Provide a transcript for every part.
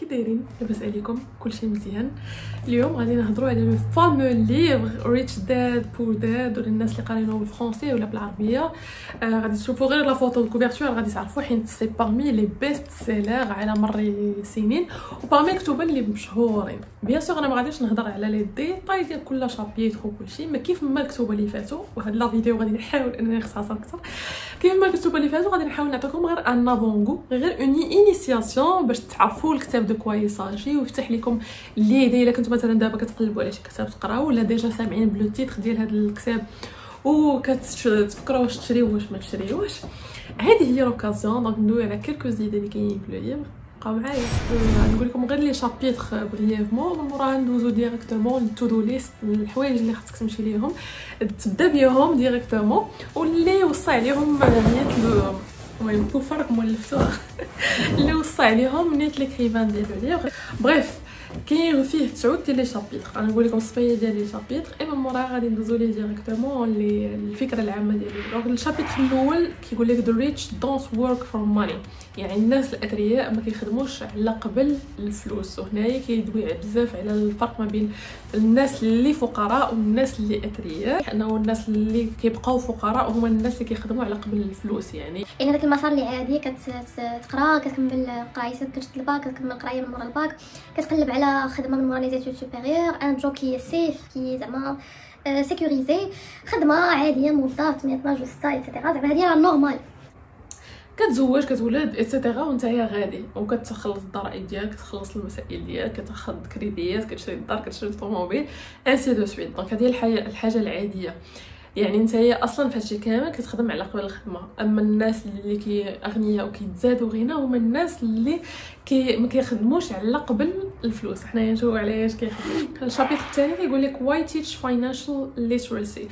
كي دايرين؟ لاباس عليكم؟ كلشي مزيان؟ اليوم غادي نهضروا على لو فامو ليفر ريتش داد بور داد، وللناس اللي قارينوه بالفرنسي ولا بالعربيه. غادي تشوفوا غير لا فوتو الكوفرتور غادي تعرفوا، حيت سي بارمي لي بيست سيلر على مر السنين وبارمي كتبا اللي مشهورين. بيان سور انا ما غاديش نهضر على لي ديتاي ديال كل شابيتر وكلشي، ما كيف ما الكتبه اللي فاتوا، وهاد لا فيديو غادي نحاول انني نختصر اكثر. كيف ما الكتبه اللي فاتوا غادي نحاول نعطيكم غير ان افونغو، غير اوني انيسياسيون باش تعرفوا الكتاب دو كوا يساجي، ويفتح لكم ليدي الا كنتو مثلا دابا كتقلبوا على شي كتاب تقراو، ولا ديجا سامعين بلو تيتر ديال هذا الكتاب وكتفكروا واش تشريوه واش ما تشريوهش. هذه هي لوكازيون دونك ندوي على كلكو زيد اللي كاينين في لو ليفر. بقاو معايا نقول لكم غير لي شابيتر بريفمون، من موراها ندوزو ديريكتومون للتو دو ليست، الحوايج اللي خاصك تمشي ليهم تبدا بيهم ديريكتومون، واللي وصى عليهم نيت المهم كل فرق مولفتوها اللي وصى عليهم نيت ليكريفان ديال لو ليفر. بريف كاين فيه 9 ديال لي شابيتر، انا نقول لكم الصفيه ديال لي شابيتر اما موراها غادي ندوزو ليه ديريكتومون الفكره العامه ديالو. دونك الشابيتر الاول كيقول لك the rich don't work for money، يعني الناس الاثرياء ما كيخدموش على قبل الفلوس. وهنايا كيدوي بزاف على الفرق ما بين الناس اللي فقراء والناس اللي اثرياء، انه الناس اللي كيبقاو فقراء هما الناس اللي كيخدموا على قبل الفلوس. يعني هذاك المسار اللي عادي كتقرا، كتكمل قرايتك، كتشد الباك، كتكمل قرايه من مورا الباك، كتقلب على خدمه من مورا لي زيتود سوبيريور، ان جوب كي سيف كي زعما سيكوريزي، خدمه عاديه موظف 12 جوستا ايتترا، زعما هذه راه نورمال. كتزوج كتولد ايتترا وانتيا غادي وكتخلص الضرائب ديالك، كتخلص المسائل ديالك، كتاخذ كريديات، كتشري الدار، كتشري الطوموبيل انسي دو سويت. دونك هذه الحاجه العاديه، يعني نتايا اصلا فهادشي كامل كتخدم على قبل الخدمه. اما الناس اللي اغنياء وكيتزادوا غنى هما الناس اللي ما كيخدموش على قبل الفلوس. حنايا نشوفوا على اش كيخدموا. الشابيتر الثاني كيقول لك why teach financial literacy،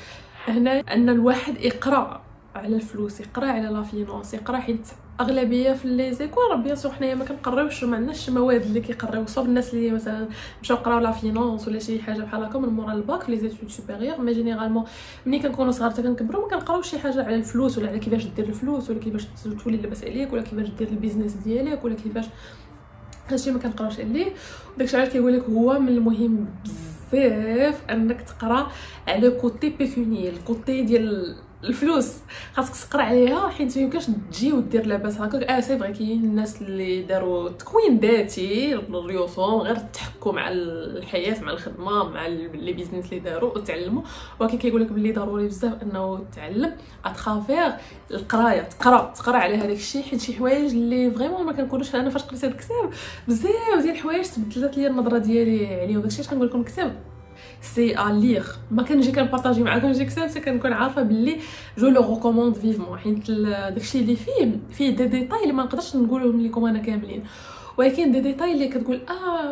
هنا ان الواحد يقرا على الفلوس، يقرا على لا فينانس، يقرا حيت اغلبيه في لي زيكول بيان سور حنايا ما كنقراوش، ما عندناش مواد اللي كيقراو، صوب الناس اللي مثلا مشاو قراو لا فينانس ولا شي حاجه بحال هكا من مورا الباك في لي زيتود سوبيريور. ما جينيرالمون ملي كنكونوا صغار حتى كنكبروا ما كنقراوش شي حاجه على الفلوس، ولا على كيفاش دير الفلوس، ولا كيفاش تولي لاباس عليك، ولا كيفاش دير البيزنس ديالك، ولا كيفاش هادشي ما كنقراوش عليه. داكشي علاش كيقول لك هو من المهم بزاف انك تقرا على كوتي بيكوني، الكوتي ديال الفلوس خاصك تقرا عليها، حيت ما يمكنش تجي ودير لاباس هكاك. سي فري كاين الناس اللي داروا تكوين ذاتي الريوسون، غير التحكم مع الحياه مع الخدمه مع لي بيزنس اللي داروا وتعلموا، ولكن كيقول لك بلي ضروري بزاف انه تعلم اترافير القرايه، تقرا على هذاك الشيء، حيت شي حوايج اللي فريمون ما كنقولوش. انا فاش قريت هذا الكتاب بزاف ديال الحوايج تبدلت لي النظره ديالي عليه، وداكشي علاش كنقول لكم الكتاب سي ا ليغ. ما كنجي كنبارطاجي معكم شي كتاب كنكون عارفه باللي جو لو ريكوموند فيفمون، حيت داكشي اللي فيه دي ديتاي اللي ما نقدرش نقولهم لكم انا كاملين، ولكن دي ديتاي اللي كتقول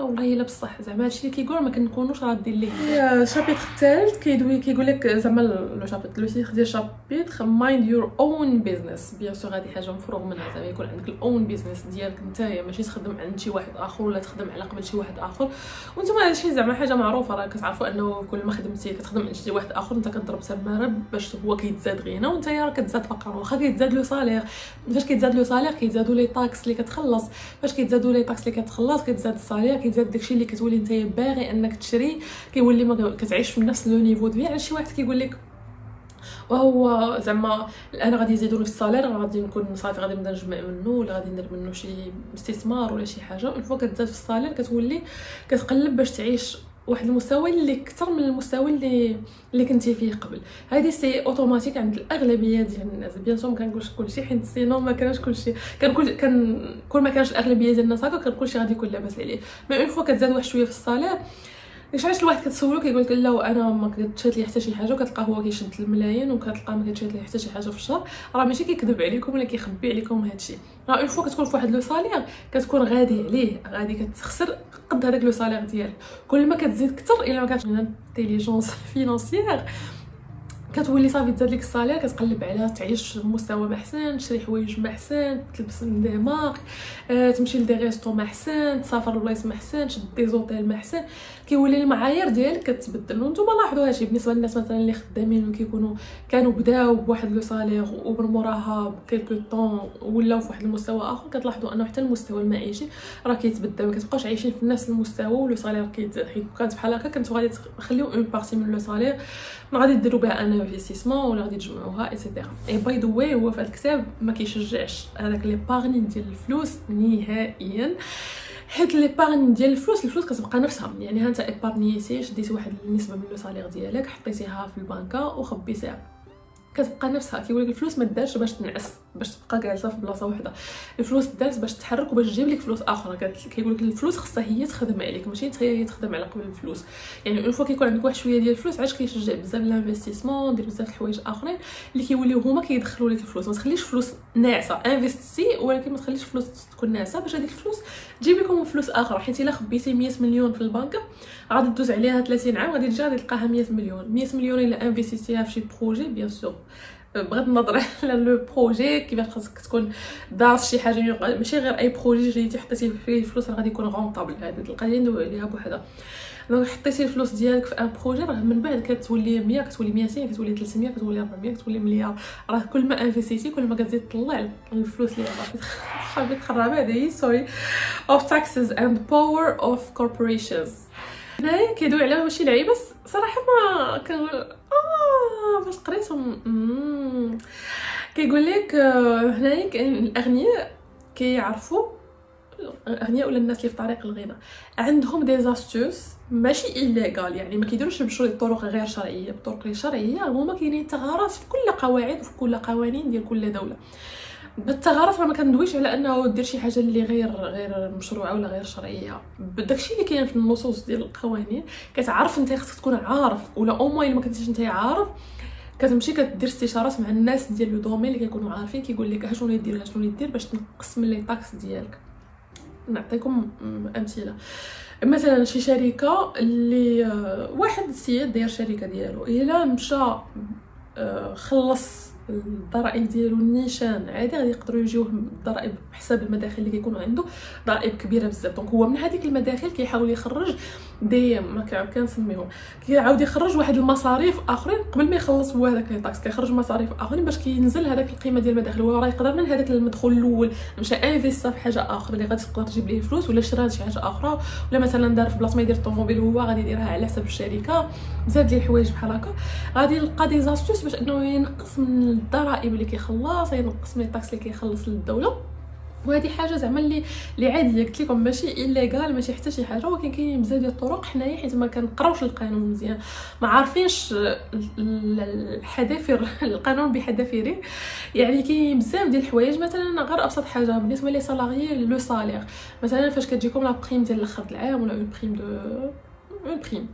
والله الا بصح زعما هادشي اللي كيقول ما كنكونوش رادين ليه. الشابيتر الثالث كيقول لك زعما لو شابيتر لو تيتر ديال الشابيتر مايند يور اون بيزنس. بيان سور هذه حاجه مفروغ منها، زعما يكون عندك الاون بيزنس ديالك نتايا، ماشي تخدم عند شي واحد اخر ولا تخدم على قبل شي واحد اخر. وانتم هادشي زعما حاجه معروفه، راه كتعرفوا انه كل ما خدمتي كتخدم عند شي واحد اخر انت كتضرب سماره باش هو كيتزاد غنى وانتيا راه كتزاد فقر. واخا كيتزاد لو صالير، فاش كيتزاد لو صالير كيتزادوا لي طاكس اللي كتخلص، فاش كيتزادوا لي طاكس اللي كتخلص كيتزاد الصالير، كيتزاد داكشي اللي كتولي نتايا باغي انك تشري، كيولي ما كتعيش في نفس لو نيفو دو في. شي واحد كيقول لك وهو زعما انا غادي يزيدوا لي في الصالير، غادي نكون صافي غادي نبدا نجمع منه، ولا غادي ندير منه شي استثمار ولا شي حاجه. اون فوا كتزاد في الصالير كتولي كتقلب باش تعيش واحد المستوى اللي اكثر من المستوى اللي كنتي فيه قبل. هذه سي اوتوماتيك عند الاغلبيه ديال الناس. بيان سور ما كنقولش كلشي، حيت سينو ما كانش كلشي كل ما كانش الاغلبيه ديال الناس هكا كنقول شي غادي يكون لاباس عليه. مي اون فوا كتزاد واحد شويه في الصالير، علاش الواحد كتسولو كيقول لك لا وانا ما كتشات لي حتى شي حاجه، وكتلقاه هو كيشد الملايين وكتلقاه ما كتشات لي حتى شي حاجه في الشهر. راه ماشي كيكذب عليكم ولا كيخبي عليكم هادشي، راه اون فوا كتكون في واحد لو صالير كتكون غادي عليه، غادي كتخسر قد هذاك لو صالير ديالك. كل ما كتزيد اكثر الا ما كانش عندنا انتيليجونس فينانسيير كتولي صافي تزاد لك الصالير، كتقلب على تعيش بمستوى محسن، تشري حوايج محسن، تلبس من دي مارك، تمشي لدي ريستو محسن، تسافر لبلايص محسن، تشد دي زوطيل محسن. كيولي المعايير ديالك كتبدل. وانتم لاحظوا هادشي بالنسبه للناس مثلا اللي خدامين وكيكونوا كانوا بداو بواحد لو صالير ومن موراها بكيلكو طون ولاو فواحد المستوى اخر، كتلاحظوا انه حتى المستوى المعيشي راه كيتبدل، ما كتبقاوش عايشين في نفس المستوى ولو صالير كيتزاد. حيت كانت بحال هكا كنتو غادي تخليو اون بارتي من لو صالير غادي ديروا بها ان انفستيسمون ولا غادي تجمعوها ايتترا. اي باي ذا واي هو في الكتاب ما كيشجعش هذاك لي بارني ديال الفلوس نهائيا، حيت لي بارني ديال الفلوس كتبقى نفسها. يعني ها انت ايبارنيتي، شديتي واحد النسبه من لو صالير ديالك حطيتيها في البنكه وخبيتيها، كتبقى نفسها. كيقول لك الفلوس ما دارش باش تنعس باش تبقى جالسه في بلاصه وحده، الفلوس دارت باش تحرك وباش تجيب لك فلوس اخرى. كيقول لك الفلوس خصها هي تخدم عليك ماشي انت هي تخدم على قبل الفلوس. يعني اون فوا كيكون عندك واحد شويه ديال الفلوس علاش كيشجع بزاف الانفستيسمون، دير بزاف الحوايج اخرين اللي كيوليو هما كيدخلوا لك الفلوس. ما تخليش فلوس ناعسه، انفستي ولكن ما تخليش فلوس تكون ناعسه باش هذيك الفلوس تجيب لكم فلوس اخرى. حيت الا خبيتي 100 مليون في البنكه غادي تدوز عليها 30 عام غادي تجي غادي تلقاها 100 مليون. 100 مليون الا انفستيتيها في شي بروجي بيان سور بغض النظر على لو بروجي كيفاش خاصك تكون دارت شي حاجه، ماشي غير اي بروجي جيتي حطيتي فيه فلوس راه غادي يكون غونطابل. هذه القضيه ندوي عليها بوحدها. دونك حطيتي الفلوس ديالك في ان بروجي راه من بعد كتولي 100 كتولي 200 كتولي 300 كتولي 400 كتولي مليار. راه كل ما انفستيتي كل ما كتزيد تطلع الفلوس اللي صافي تخرب. هذه سوري اوف تاكسز اند باور اوف كوربوريشنز. هنايا كيدوي عليها ماشي لعيبه بس صراحه ما كان باش قريتهم كيقول لك هنايا كاين الاغنياء كيعرفوا الاغنياء ولا الناس اللي في طريق الغنى عندهم دي زاستوس ماشي ايليغال. يعني ما كيديروش بشي طرق غير شرعيه، بطرق شرعيه. هما كاينين ثغرات في كل قواعد وفي كل قوانين ديال كل دوله. بالثغرات راه ما كندويش على انه دير شي حاجه اللي غير مشروعه ولا غير شرعيه. بداكشي اللي كاين في النصوص ديال القوانين كتعرف انت خاصك تكون عارف، ولا او موين ما كنتيش انت عارف كتمشي كدير استشارات مع الناس ديال لو دومين اللي كيكونوا عارفين. كيقول لك شنو يدير شنو يدير باش تنقص من لي طاكس ديالك. نعطيكم امثله. مثلا شي شركه اللي واحد السيد داير شركه ديالو، الا مشى خلص الضرائب ديالو النيشان عادي غادي يقدروا يجيوه الضرائب بحساب المداخل اللي كيكونوا عنده ضرائب كبيره بزاف. دونك هو من هذيك المداخل كيحاول يخرج دي ما كنسميهم كيعاود يخرج واحد المصاريف اخرين قبل ما يخلص هو هذاك لي طاكس. كيخرج مصاريف اخرين باش كينزل هذاك القيمه ديال المداخل. هو راه يقدر من هذاك المدخول الاول مشى انفيستا في حاجه اخرى اللي غادي تقدر تجيب ليه فلوس، ولا شرا شي حاجه اخرى، ولا مثلا دار في بلاصه ما يدير الطوموبيل هو غادي يديرها على حساب الشركه. بزاف ديال الحوايج بحال هكا غادي يلقى دي زاستوس باش انه ينقص من الضرائب اللي كيخلص، ينقص من الطاكس اللي كيخلص للدوله. وهذه حاجه زعما اللي عاديه قلت لكم ماشي ايليغال ماشي حتى شي حاجه، ولكن كاينين بزاف ديال الطرق حنايا حيت ما كنقراوش القانون مزيان، ما عارفينش الحذافير القانون بحذافيره. يعني كاين بزاف ديال الحوايج. مثلا غير ابسط حاجه بالنسبه لي سالاريي لو صالير، مثلا فاش كتجيكم لا بريم ديال الاخر العام ولا اون بريم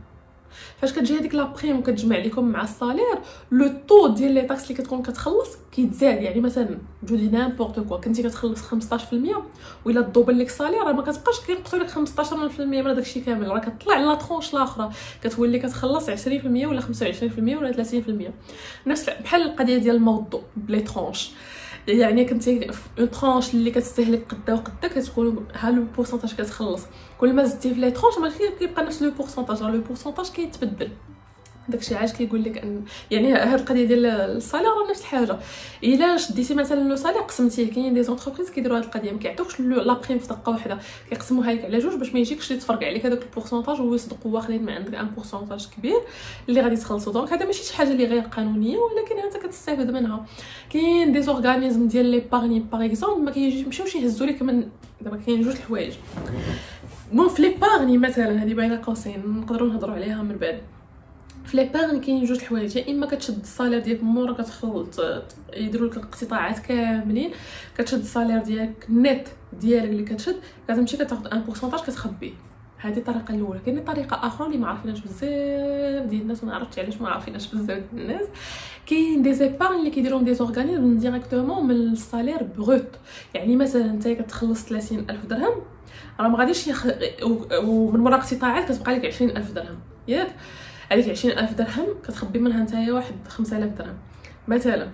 فاش كتجي هذيك لا بريم وكتجمع لكم مع الصالير لو طو ديال لي طاكس اللي كتكون كتخلص كيتزاد. يعني مثلا جودي نامبورط كوا كنتي كتخلص 15% ولا دوبل لك الصالير راه ما كتبقاش كينقصوا لك 15% من داكشي كامل، راه كتطلع لا طرونش الاخرى كتولي كتخلص 20% ولا 25% ولا 30%. نفس بحال القضيه ديال الموضوع بلي طرونش. يعني كنتي اون طرونش اللي كتستهلك قدا وقدا كتكون ها لو بورسونتاج كتخلص. كل ما زدتي في لي طرونش ماشي كيبقى نفس لو بورسونتاج كيتبدل. داكشي علاش كيقول لك ان يعني هاد القضيه ديال الصالير راه نفس الحاجه. الا شديتي مثلا لو صالير قسمتيه، كاين دي زونتربريز كيديروا هاد القضيه ما كيعطوكش لا بريم في دقه واحده، كيقسموها لك على جوج باش ما يجيكش يتفرق عليك هذاك البورسونتاج ويصدقوا واخدين من عندك ان بورسونتاج كبير اللي غادي تخلصوا. دونك هذا ماشي شي حاجه اللي غير قانونيه ولكن انت كتستافد منها. كاين دي زورغانيزم ديال لي بارني باغ اكزومبل ما كيمشيوش يهزوا لك من دابا كاين جوج الحوايج مون في لي بارني مثلا هذه باينه قوسين نقدروا نهضروا عليها من بعد. في لي بارن كاين جوج الحوايج، يا اما كتشد الصالير ديالك مورا كتخلط يديروا لك الاقتطاعات كاملين كتشد الصالير ديالك نيت ديالك اللي كتشد كتمشي كتاخذ ان بورسونتاج كتخبيه. هذه الطريقه الاولى. كاين طريقه اخرى اللي ما عارفيناش بزاف ديال الناس، ما عرفتش علاش ما عارفيناش بزاف ديال الناس. كاين دي زيبارن اللي كيديروا دي زورغانيزم ديريكتومون من الصالير بروت. يعني مثلا انت كتخلص 30,000 درهم راه ما غاديش ومن مورا اقتطاعات كتبقى لك 20,000 درهم ياك. هذيك 20000 درهم كتخبي منها نتايا واحد 5000 درهم. مثلا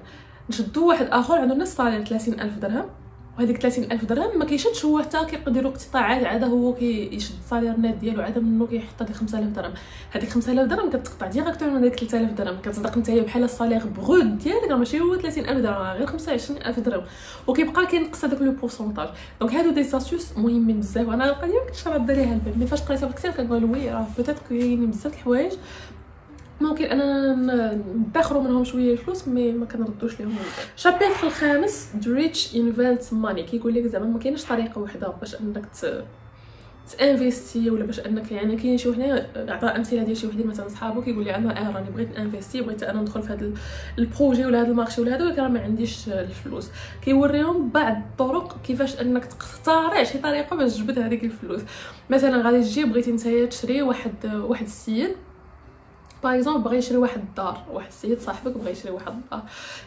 نشدو واحد اخر عنده نفس الصالير 30000 درهم، وهذيك 30000 درهم ما كيشدش هو حتى كيقدروا اقتطاعات، عاد هو كيشد الصالير نت ديالو عاد منه كيحط هذيك 5000 درهم. هذيك 5000 درهم كتقطع ديريكتومون من ديك 3000 درهم، كتصدق نتايا بحال الصالير بغود ديالك ماشي هو 30000 درهم غير 25000 درهم، وكيبقى كينقص هذاك لو بورسونتاج. دونك هادو دي ساسيوس مهمين بزاف. وانا القضيه ما كنتش راده ليها البال، مي فاش قريتها بكثير كنقول وي راه بوتيت كاينين بزاف الحوايج ممكن انا ندخروا منهم شويه الفلوس مي ما كنردوش ليهم. شابيتر الخامس ريتش انفيست ماني، كيقول لك زعما ما كاينش طريقه واحده باش انك تانفيستي، ولا باش انك يعني كاين شي وحده عطى امثله ديال شي وحدين مثلا صحابو كيقول لي انا راني بغيت انفيستي، بغيت انا ندخل في هذا البروجي ولا هذا المارشي ولا هذا، ولكن راه ما عنديش الفلوس. كيوريهم بعض الطرق كيفاش انك تختارع شي طريقه باش تجبد هذيك الفلوس. مثلا غادي تجي بغيتي نتايا تشري واحد السيد باغ اكزومبل بغى يشري واحد الدار، واحد السيد صاحبك بغى يشري واحد الدار،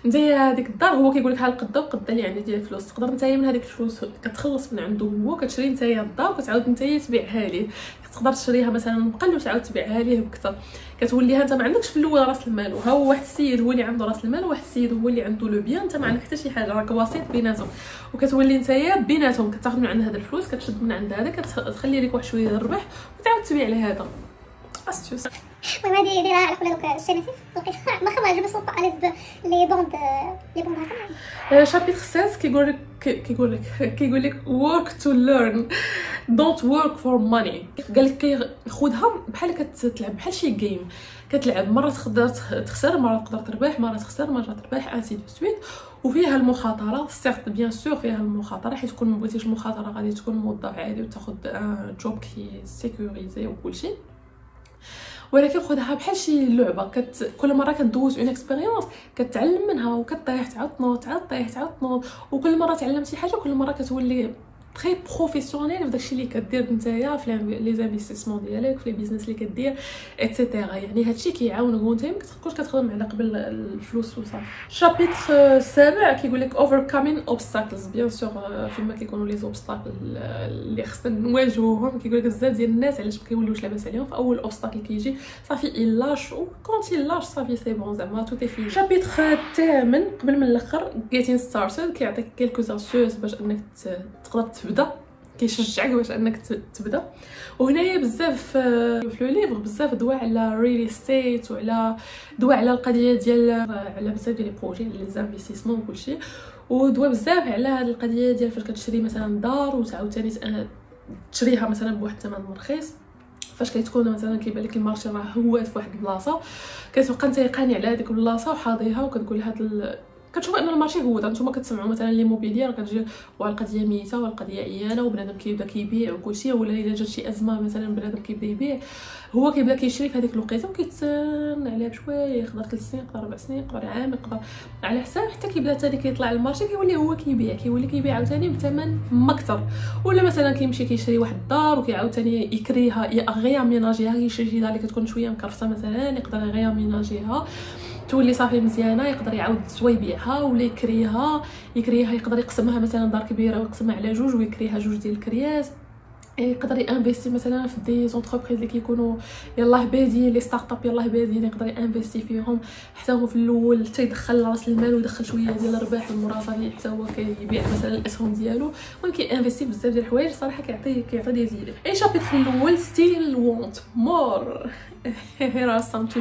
نتايا هذيك الدار هو كيقول لك ها القده وقده اللي عندي ديال الفلوس، تقدر نتايا من هذيك الفلوس كتخلص من عنده هو كتشري نتايا الدار وكتعاود نتايا تبيعها ليه. تقدر تشريها مثلا بقل وتعاود تبيعها ليه بكثر، كتوليها انت ما عندكش في الاول راس المال، وها هو واحد السيد هو اللي عنده راس المال وواحد السيد هو اللي عنده لو بيان، انت ما عندك حتى شي حاجه، راك وسيط بيناتهم، وكتولي نتايا بيناتهم كتاخذ من عند هذا الفلوس كتشد من عند هذا كتخلي لك واحد شويه الربح وتعاود تبيع لهذا. استيوس المهم هادي دايره على قبل دوك الشريتي لقيتها ما خماش بس وقع على لي بوند هكا. شابيتر 16 كيقول لك work to learn don't work for money. قال لك خذها بحال كتلعب بحال شي جيم، كتلعب مره تقدر تخسر، مره تقدر تربح، مره تخسر، مره تربح، انسي دو سويت. وفيها المخاطره سيرت بيان سور، فيها المخاطره حيت تكون ما بغيتيش المخاطره غادي تكون موظف عادي وتاخذ جوب كي سيكوريزي وكلشي، ولكن خذها بحال شي لعبه. كل مره كدوز اون اكسبيريونس كتعلم منها وكطيح تعاود تنوض تعاود طيح تعاود تنوض، وكل مره تعلمتي حاجه كل مره كتولي تري بروفيسيونيل في داكشي اللي كدير نتايا في لي زانفيستيسمون ديالك في لي بيزنس اللي كدير ايتترا. يعني هادشي كيعاونك وانت ما كتبقاش كتخدم على قبل الفلوس وصافي. شابيتر 7 كيقول لك اوفركامين اوبستاكلز. بيان سور فيما كيكونوا لي اوبستاكل اللي خصنا نواجهوهم، كيقول لك بزاف ديال الناس علاش ما كيولوش لاباس عليهم، في اول اوبستاكل كيجي صافي يلاش وكونت يلاش صافي سي بون زعما تو تي في. شابيتر 8 قبل من الاخر getting started كيعطيك كيلكو اسيوس باش انك تقدر تبدا، كيشجعك باش انك تبدا. وهنايا بزاف في لو ليفر بزاف دوا على ريل استيت وعلى دوا على القضيه ديال على بزاف ديال لي بروجي لي زانفيستيسمون وكلشي، ودوا بزاف على هذه القضيه ديال فاش كتشري مثلا دار وتعاود ثاني تشريها مثلا بواحد الثمن رخيص. فاش كتكون مثلا كيبان لك المارشي راه هو في واحد البلاصه كتبقى انت قانع على هذيك البلاصه وحاضيها وكتقول كتشوف ان المارشي هو نتوما كتسمعوا مثلا لي موبيليير كتجي والقضيه ميته والقضيه عيانه وبنادم كيبدا كيبيع وكلشي، ولا الا جات شي ازمه مثلا بنادم كيبدا يبيع هو كيبدا كيشري في هذيك الوقيته وكيتسنى عليها بشويه، يقدر 3 سنين يقدر 4 سنين يقدر عام يقدر على حساب حتى كيبدا ثاني كيطلع المارشي كيولي هو كيبيع عاوتاني بثمن مكثر. ولا مثلا كيمشي كيشري واحد الدار وكيعاود ثاني يكريها يغير ميناجيها، كيشري شي دار اللي كتكون شويه مكرفسه مثلا يقدر يغير ميناجيها تولي صافي مزيانه، يقدر يعاود سوا يبيعها ولا يكريها يقدر يقسمها مثلا دار كبيره ويقسمها على جوج ويكريها جوج ديال الكريات. يقدر يانفيستي مثلا في دي زونتربريز اللي كيكونوا يلاه بادين لي ستارت اب يلاه بادين، يقدر يانفيستي فيهم حتى هو في الاول حتى يدخل راس المال ويدخل شويه ديال الربح والمرافق حتى هو كيبيع مثلا الاسهم ديالو، ولكن كيانفيستي بزاف ديال الحوايج صراحه كيعطي دي زيد. اي شابيتر في الاول ستيل وونت مور here are some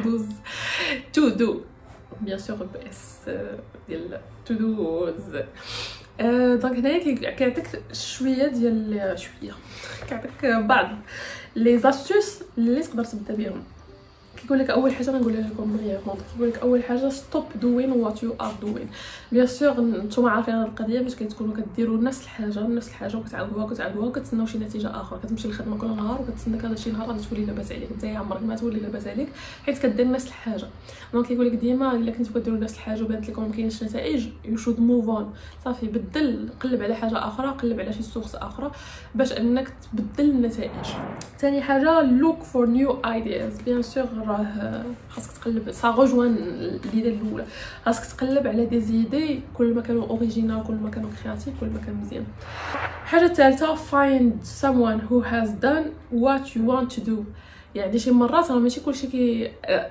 to do bien sûr بس ديال تو دوز. دونك هنايا كيعطيك شويه ديال كيعطيك بعض لي زاستوس اللي تقدر تبدا بهم. كيقول لك اول حاجه غنقولها لكم بريفون، كيقول لك اول حاجه ستوب دوين وات يو ار دوين. بيان سور نتوما عارفين هذه القضيه باش كتكونوا كديروا نفس الحاجه وكتعاودوها وكتسناو شي نتيجه اخرى. كتمشي للخدمه كل نهار وكتسنى هذا شي نهار غادي تولي لاباس عليك، انت عمرك ما تولي لاباس عليك حيت كدير نفس الحاجه. دونك كيقول لك ديما الا كنتو كديروا نفس الحاجه وبانت لكم مكاينش نتائج يو شود موف اون، صافي بدل قلب على حاجه اخرى، قلب على شي سورس اخرى باش انك تبدل النتائج. ثاني حاجه لوك فور نيو ايدياز. بيان سور راه خاصك تقلب سا رجوان ليدي الاولى، خاصك تقلب على دي زيدي كل ما كانوا اوريجينال كل ما كانوا كرياتيف كل ما كان مزيان. الحاجه الثالثه find someone who has done what you want to do. يعني شي مرات راه ماشي كلشي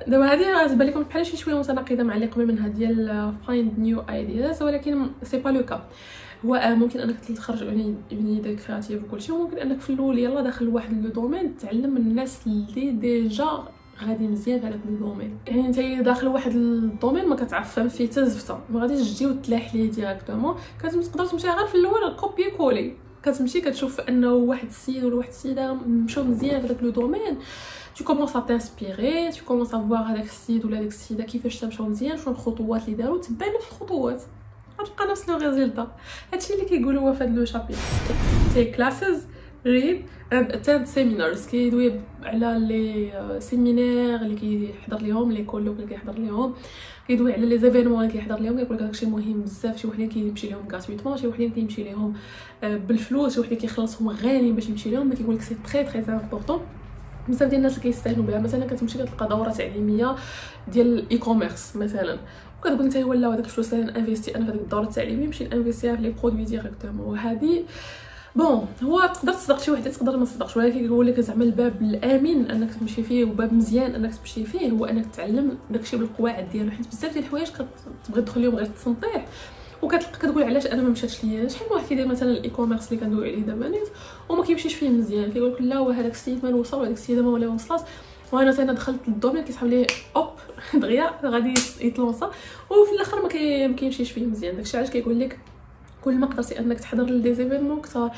دابا هذه غتبان لكم بحال شي شويه متناقضه مع اللي قبل منها ديال فايند نيو ايدياز، ولكن سي با لو كا. هو ممكن انك تخرج اون ايدي كرياتيف وكلشي، وممكن انك في الاول يلا داخل لواحد لو دومين تعلم من الناس اللي ديجا غادي مزيان في هذاك الدومين. يعني انت داخل واحد الدومين ما كتعرف فهم فيه حتى زفته، ما غاديش تجي وتلاح ليه ديريكتومون، كتقدر تمشي غير في الاول كوبي كولي، كتمشي كتشوف انه واحد السيد ولا واحد السيده مشاو مزيان في داك لو دومين، tu commences à t'inspirer, tu commences à voir هذاك السيد ولا هذيك السيده كيفاش مشاو مزيان، شنو الخطوات اللي داروا، تبع نفس الخطوات غتلقى نفس لو ريزولطا. هادشي اللي كيقولوا هو في هذا لو شابيتر. تي كلاسز ريد اتند سيمينارز، كيدوي على لي سيمينار اللي كيحضر ليهم، لي كولوك اللي كيحضر ليهم، كيدوي على لي زيفينمون اللي كيحضر ليهم، كيقول لك داكشي مهم بزاف. شي وحدين كيمشي لهم غراتويتمون، شي وحدين كيمشي لهم بالفلوس، شي وحدين كيخلصهم غالي باش يمشي لهم، ما كيقول لك سي تري تري امبورطون. بزاف ديال الناس اللي كيستهنوا بها، مثلا كتمشي كتلقى دوره تعليميه ديال الاي كوميرس مثلا، وكتقول انت ولا هذاك الفلوس اللي انفيستي انا في هذيك الدوره التعليميه نمشي انفيستيها في لي برودوي ديريكتومون. وهذه بون هو تقدر تصدق شي وحده تقدر ما تصدقش، ولكن كيقول لك زعما الباب الامن انك تمشي فيه وباب مزيان انك تمشي فيه هو انك تتعلم داكشي بالقواعد ديالو، حيت بزاف ديال الحوايج كتبغي تدخل لهم غير التنطيح، وكتلقى كتقول علاش انا ما مشاتش ليا. شحال من واحد كيدير مثلا الاي كوميرس اللي كندوي عليه دابا نيت وما كيمشيش فيه مزيان، كيقول لك لا هذاك السيد ما وصل وهذاك السيده ما ولا وصلات، وانا دخلت للدومين كيسحب ليه اوب دغيا غادي يتلونصا، وفي الاخر ما كيمشيش فيه مزيان. داكشي علاش كيقول لك كل ما قدرتي انك تحضر لدي زيفينمون كثار،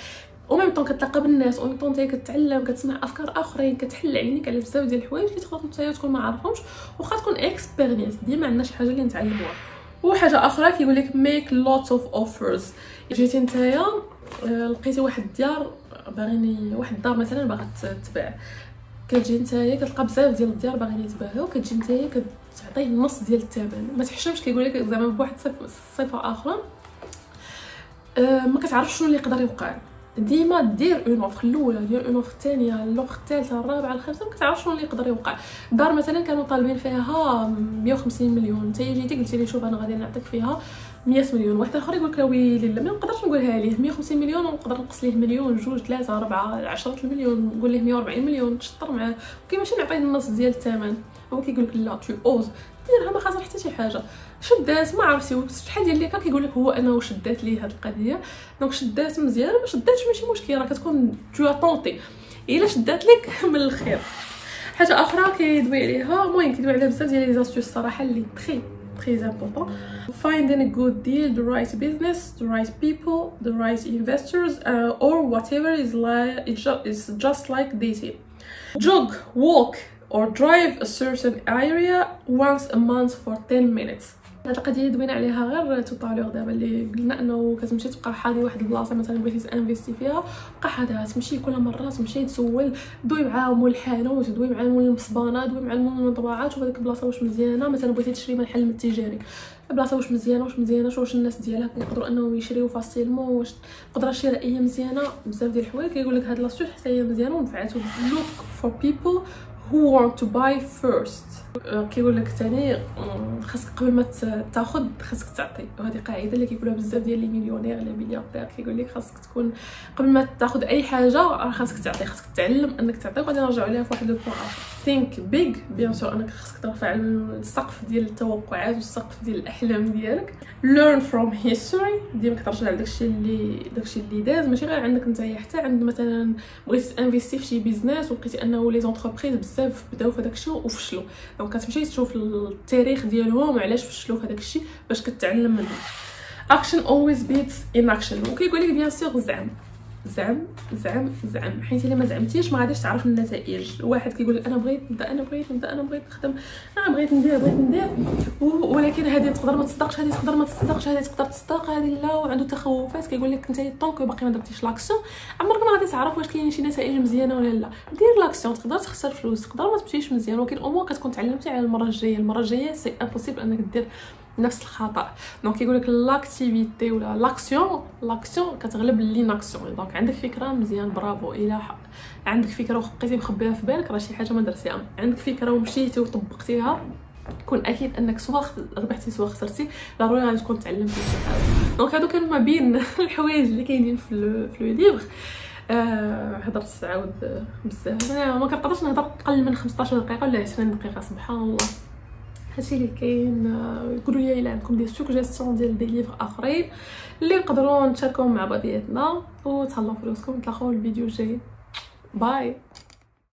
وميم طون كتلاقى بالناس، وميم طون كتعلم، كتسمع افكار اخرين، كتحل عينيك على بزاف ديال الحوايج اللي تقدر نتايا تكون ما عارفهمش، واخا تكون اكسبيرينس ديما عندنا شي حاجه اللي نتعلموها. وحاجه اخرى كيقول لك ميك لوتس اوف اوفرز. جيتي نتايا لقيتي واحد الديار باغيني، واحد الدار مثلا باغا تباع، كتجي نتايا كتلقى بزاف ديال الديار باغيين يتباعوا، كتجي نتايا كتعطيه النص ديال الثمن، ما تحشمش. كيقول لك زعما بواحد الصفه اخرى ما كتعرفش شنو اللي يقدر يوقع، ديما دير اون اوفر الاولى، دير اون اوفر الثانيه، الاخر الثالثه، الرابعه، الخامسه، ما كتعرفش شنو اللي يقدر يوقع. دار مثلا كانوا طالبين فيها 150 مليون، انت جيتي قلتي لي شوف انا غادي نعطيك فيها 100 مليون، واحد اخر يقول لك ويلي لا ما نقدرش نقولها ليه 150 مليون، ونقدر نقص ليه مليون، جوج، ثلاثه، اربعه، 10 المليون، نقول ليه 140 مليون، تشطر معاه، وكيفاش نعطيه النص ديال الثمن. هو كيقول لك لا تو اوز ديرها، ما خاسر حتى شي حاجه. شدات ما عرفتي شحال ديال اللي كيقول لك هو انه شدات ليه هاد القضيه، دونك شدات مزيان، ما شداتش ماشي مشكل، راه كتكون تو طونطي، الا شدات لك من الخير. حاجه اخرى كيدوي عليها، المهم كيدوي على بزاف ديال لي زاستيوس الصراحه اللي très important. Finding a good deal, the right business, the right people, the right investors, or whatever is like it's just like dating. Jog, walk, or drive a certain area once a month for 10 minutes. هاد القضيه دوينا عليها غير توطالور دابا، اللي قلنا انه كتمشي تبقى حاضي واحد البلاصه مثلا بغيتي تانفيستي فيها، بقى حاضي تمشي كل مره تمشي تسول، دوي مع مول الحانوت، دوي مع مول المصبانه، دوي مع مول المطبعات، شوف هذيك البلاصه واش مزيانه. مثلا بغيتي تشري من حل التجاري، البلاصه واش مزيانه، واش مزيانه، واش الناس ديالها كيقدروا انهم يشريو فاسيلمون، واش القدره الشرائيه مزيانه، بزاف ديال الحوايج. كيقول لك هاد لاستيوس حتى هي مزيانه ونفعاتو. look for people who want to buy first. كيقول لك ثاني خاصك قبل ما تاخذ خاصك تعطي، وهذه قاعده اللي كيقولوها بزاف ديال لي مليونير لي ملياردير. كيقول لك خاصك تكون قبل ما تاخذ اي حاجه راه خاصك تعطي، خاصك تعلم انك تعطي. وغادي نرجعوا عليها في واحد لو بوين اخر. think big بيان سور، انك خاصك ترفع السقف ديال التوقعات والسقف ديال الاحلام ديالك. learn from history، ديما كترجع لداكشي اللي داز، ماشي غير عندك نتايا، حتى عند مثلا بغيتي تانفيستي في شي بيزنس ولقيتي انه لي زونتربريز بزاف بداو في داكشي وفشلوا، دونك كتمشي تشوف التاريخ ديالهم وعلاش فشلوا في داكشي باش كتعلم منهم. action always beats inaction. وكيقول لك بيان سور زعم حيت الا ما زعمتيش ما غاديش تعرف النتائج. واحد كيقول لك انا بغيت نبدا، انا بغيت نخدم، انا بغيت ندير، ولكن هذه تقدر ما تصدقش، هذه تقدر ما تصدقش، هذه تقدر تصدق، هذه لا، وعنده تخوفات. كيقول لك انت طونك باقي ما درتيش لاكسيون عمرك ما غادي تعرف واش كاينين شي نتائج مزيانه ولا لا. دير لاكسيون، تقدر تخسر فلوس، تقدر ما تمشيش مزيان، ولكن اوموا كتكون تعلمتي على المره الجايه سي امبوسيبل انك دير نفس الخطا. دونك كيقول لك لاكتيفيتي ولا لاكسيون كتغلب ليناكسيون. دونك عندك فكره مزيان برافو، الا عندك فكره وبقيتي مخبيها في بالك راه شي حاجه ما درتيها. عندك فكره ومشيتي وطبقتيها كون اكيد انك سواء ربحتي سواء خسرتي ضروري غادي تكون تعلمتي شي حاجه. دونك هادو كانوا ما بين الحوايج اللي كاينين في لو ليبر. هضرت عاود بزاف، انا ما كنقدرش نهضر اقل من 15 دقيقه ولا 20 دقيقه، سبحان الله. هادشي اللي كاين. قولوا لي الا عندكم دي سوجيستيون ديال دي ليفر اخرين اللي نقدروا نشاركوهم مع بعضياتنا، وتهلاو في راسكم. نتلاقاو الفيديو الجاي. باي.